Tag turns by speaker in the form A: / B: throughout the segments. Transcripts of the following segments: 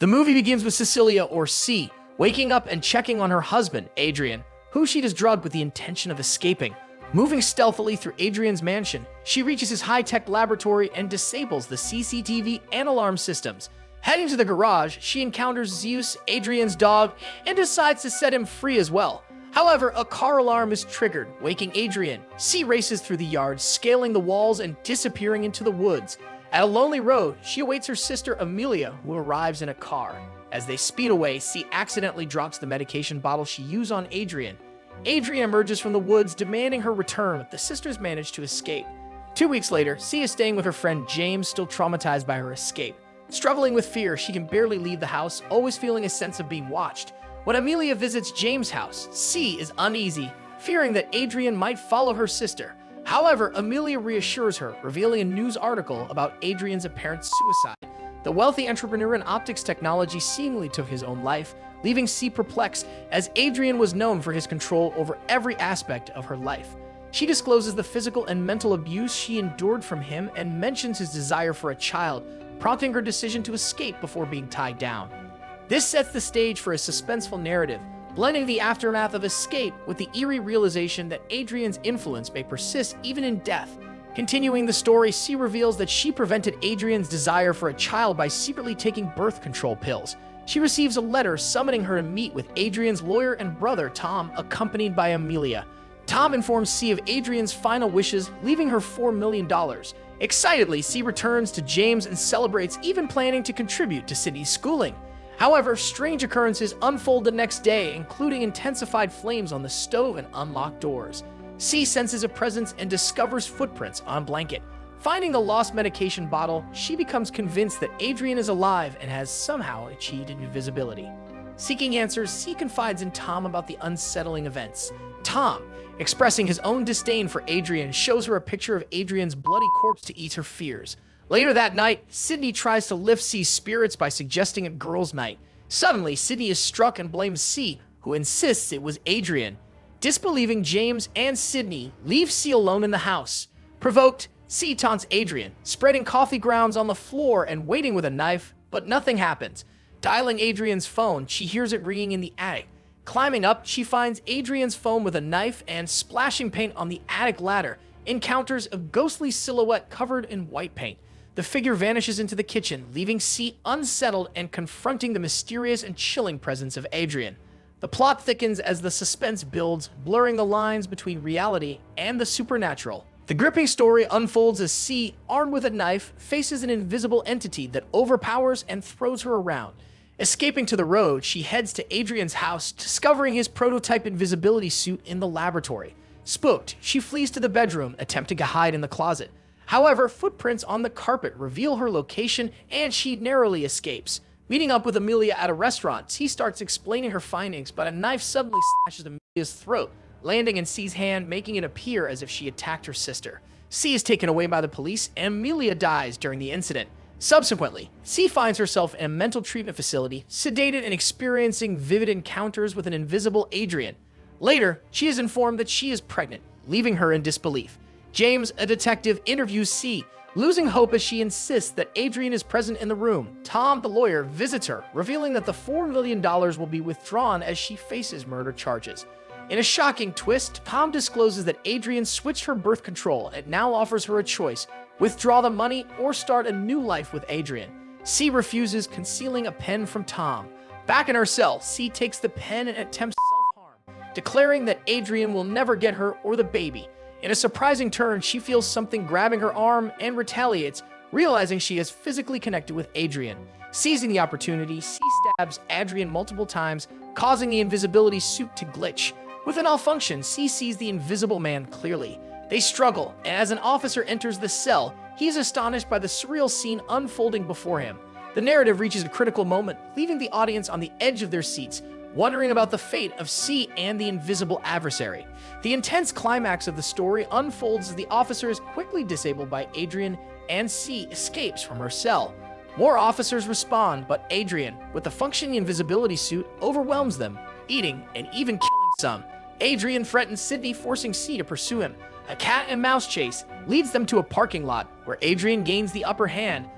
A: The movie begins with Cecilia, or C, waking up and checking on her husband, Adrian, who she has drugged with the intention of escaping. Moving stealthily through Adrian's mansion, she reaches his high-tech laboratory and disables the CCTV and alarm systems. Heading to the garage, she encounters Zeus, Adrian's dog, and decides to set him free as well. However, a car alarm is triggered, waking Adrian. C races through the yard, scaling the walls and disappearing into the woods. At a lonely road, she awaits her sister Amelia, who arrives in a car. As they speed away, C accidentally drops the medication bottle she used on Adrian. Adrian emerges from the woods, demanding her return, but the sisters manage to escape. 2 weeks later, C is staying with her friend James, still traumatized by her escape. Struggling with fear, she can barely leave the house, always feeling a sense of being watched. When Amelia visits James' house, C is uneasy, fearing that Adrian might follow her sister. However, Amelia reassures her, revealing a news article about Adrian's apparent suicide. The wealthy entrepreneur in optics technology seemingly took his own life, leaving C perplexed, as Adrian was known for his control over every aspect of her life. She discloses the physical and mental abuse she endured from him and mentions his desire for a child, prompting her decision to escape before being tied down. This sets the stage for a suspenseful narrative, blending the aftermath of escape with the eerie realization that Adrian's influence may persist even in death. Continuing the story, C reveals that she prevented Adrian's desire for a child by secretly taking birth control pills. She receives a letter summoning her to meet with Adrian's lawyer and brother, Tom, accompanied by Amelia. Tom informs C of Adrian's final wishes, leaving her $4 million. Excitedly, C returns to James and celebrates, even planning to contribute to Sydney's schooling. However, strange occurrences unfold the next day, including intensified flames on the stove and unlocked doors. C senses a presence and discovers footprints on a blanket. Finding the lost medication bottle, she becomes convinced that Adrian is alive and has somehow achieved invisibility. Seeking answers, C confides in Tom about the unsettling events. Tom, expressing his own disdain for Adrian, shows her a picture of Adrian's bloody corpse to ease her fears. Later that night, Sydney tries to lift C's spirits by suggesting a girls' night. Suddenly, Sydney is struck and blames C, who insists it was Adrian. Disbelieving, James and Sydney leave C alone in the house. Provoked, C taunts Adrian, spreading coffee grounds on the floor and waiting with a knife, but nothing happens. Dialing Adrian's phone, she hears it ringing in the attic. Climbing up, she finds Adrian's phone with a knife and splashing paint on the attic ladder, encounters a ghostly silhouette covered in white paint. The figure vanishes into the kitchen, leaving C unsettled and confronting the mysterious and chilling presence of Adrian. The plot thickens as the suspense builds, blurring the lines between reality and the supernatural. The gripping story unfolds as C, armed with a knife, faces an invisible entity that overpowers and throws her around. Escaping to the road, she heads to Adrian's house, discovering his prototype invisibility suit in the laboratory. Spooked, she flees to the bedroom, attempting to hide in the closet. However, footprints on the carpet reveal her location and she narrowly escapes. Meeting up with Amelia at a restaurant, C starts explaining her findings, but a knife suddenly slashes Amelia's throat, landing in C's hand, making it appear as if she attacked her sister. C is taken away by the police, and Amelia dies during the incident. Subsequently, C finds herself in a mental treatment facility, sedated and experiencing vivid encounters with an invisible Adrian. Later, she is informed that she is pregnant, leaving her in disbelief. James, a detective, interviews C, losing hope as she insists that Adrian is present in the room. Tom, the lawyer, visits her, revealing that the $4 million will be withdrawn as she faces murder charges. In a shocking twist, Tom discloses that Adrian switched her birth control and now offers her a choice: withdraw the money or start a new life with Adrian. C refuses, concealing a pen from Tom. Back in her cell, C takes the pen and attempts self-harm, declaring that Adrian will never get her or the baby. In a surprising turn, she feels something grabbing her arm and retaliates, realizing she is physically connected with Adrian. Seizing the opportunity, C stabs Adrian multiple times, causing the invisibility suit to glitch. With a malfunction, C sees the Invisible Man clearly. They struggle, and as an officer enters the cell, he is astonished by the surreal scene unfolding before him. The narrative reaches a critical moment, leaving the audience on the edge of their seats, wondering about the fate of C and the invisible adversary. The intense climax of the story unfolds as the officer is quickly disabled by Adrian and C escapes from her cell. More officers respond, but Adrian, with the functioning invisibility suit, overwhelms them, eating and even killing some. Adrian threatens Sydney, forcing C to pursue him. A cat and mouse chase leads them to a parking lot, where Adrian gains the upper hand.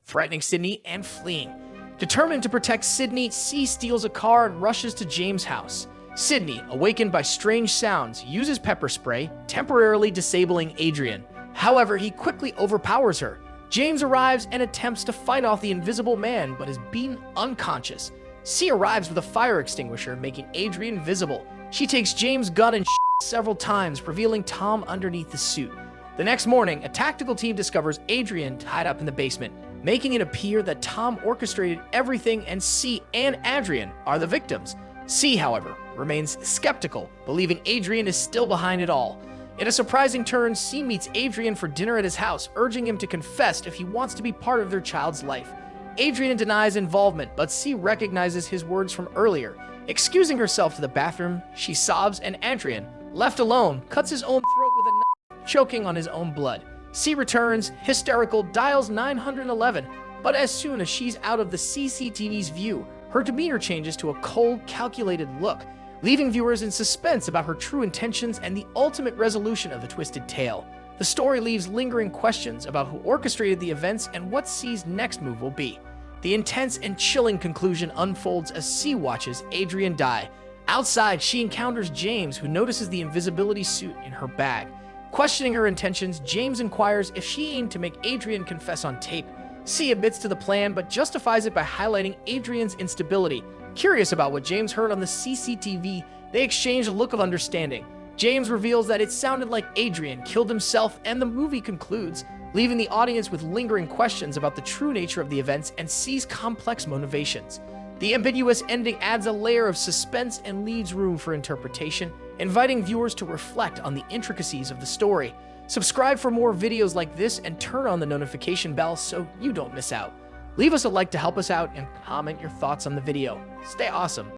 A: threatening Sydney and fleeing. Determined to protect Sydney, C steals a car and rushes to James' house. Sydney, awakened by strange sounds, uses pepper spray, temporarily disabling Adrian. However, he quickly overpowers her. James arrives and attempts to fight off the invisible man, but is beaten unconscious. C arrives with a fire extinguisher, making Adrian visible. She takes James' gun and several times, revealing Tom underneath the suit. The next morning, a tactical team discovers Adrian tied up in the basement, making it appear that Tom orchestrated everything and C and Adrian are the victims. C, however, remains skeptical, believing Adrian is still behind it all. In a surprising turn, C meets Adrian for dinner at his house, urging him to confess if he wants to be part of their child's life. Adrian denies involvement, but C recognizes his words from earlier. Excusing herself to the bathroom, she sobs, and Adrian, left alone, cuts his own throat with a knife, choking on his own blood. C returns, hysterical, dials 911, but as soon as she's out of the CCTV's view, her demeanor changes to a cold, calculated look, leaving viewers in suspense about her true intentions and the ultimate resolution of the twisted tale. The story leaves lingering questions about who orchestrated the events and what C's next move will be. The intense and chilling conclusion unfolds as C watches Adrian die. Outside, she encounters James, who notices the invisibility suit in her bag. Questioning her intentions, James inquires if she aimed to make Adrian confess on tape. C admits to the plan, but justifies it by highlighting Adrian's instability. Curious about what James heard on the CCTV, they exchange a look of understanding. James reveals that it sounded like Adrian killed himself, and the movie concludes, leaving the audience with lingering questions about the true nature of the events and C's complex motivations. The ambiguous ending adds a layer of suspense and leaves room for interpretation, inviting viewers to reflect on the intricacies of the story. Subscribe for more videos like this and turn on the notification bell so you don't miss out. Leave us a like to help us out and comment your thoughts on the video. Stay awesome.